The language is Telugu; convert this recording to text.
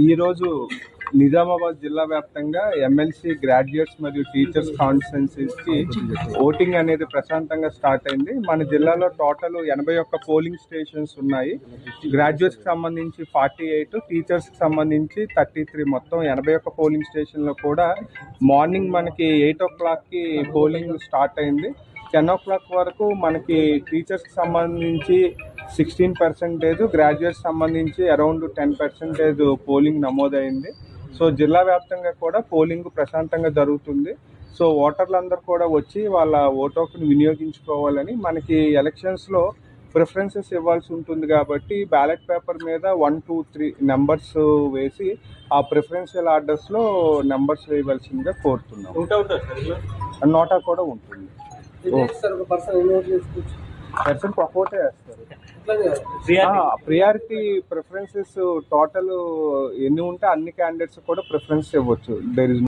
ఈరోజు నిజామాబాద్ జిల్లా వ్యాప్తంగా ఎమ్మెల్సీ గ్రాడ్యుయేట్స్ మరియు టీచర్స్ కాన్స్టిట్యున్సీస్కి ఓటింగ్ అనేది ప్రశాంతంగా స్టార్ట్ అయింది. మన జిల్లాలో టోటల్ 81 పోలింగ్ స్టేషన్స్ ఉన్నాయి. గ్రాడ్యుయేట్స్కి సంబంధించి 48, టీచర్స్కి సంబంధించి 33, మొత్తం 81 పోలింగ్ స్టేషన్లో కూడా మార్నింగ్ మనకి 8 o'clockకి పోలింగ్ స్టార్ట్ అయింది. 10 o'clock వరకు మనకి టీచర్స్కి సంబంధించి 16%, గ్రాడ్యుయేట్స్ సంబంధించి అరౌండ్ 10% పోలింగ్ నమోదైంది. సో జిల్లా వ్యాప్తంగా కూడా పోలింగ్ ప్రశాంతంగా జరుగుతుంది. సో ఓటర్లందరూ కూడా వచ్చి వాళ్ళ ఓటు హక్కును వినియోగించుకోవాలని, మనకి ఎలక్షన్స్లో ప్రిఫరెన్సెస్ ఇవ్వాల్సి ఉంటుంది కాబట్టి బ్యాలెట్ పేపర్ మీద 1, 2, 3 నెంబర్స్ వేసి ఆ ప్రిఫరెన్షియల్ ఆర్డర్స్లో నెంబర్స్ వేయవలసిందిగా కోరుతున్నాం. నోటా కూడా ఉంటుంది. పర్సన్ ఒక్కోటే వేస్తారు. ప్రియారిటీ ప్రిఫరెన్సెస్ టోటల్ ఎన్ని ఉంటే అన్ని క్యాండిడేట్స్ కూడా ప్రిఫరెన్స్ ఇవ్వచ్చు. There is